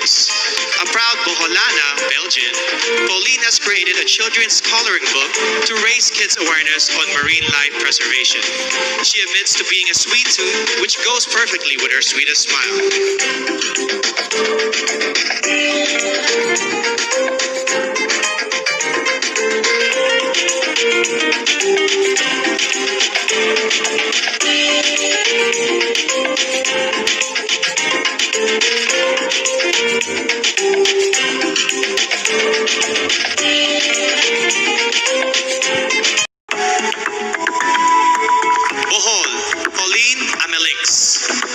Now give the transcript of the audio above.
schools. A proud Boholana, Belgian, Pauline has created a children's coloring book to raise kids' awareness on marine life preservation. She admits to being a sweet tooth, which goes perfectly with her sweetest smile. Bohol, Pauline, AMELINCKX.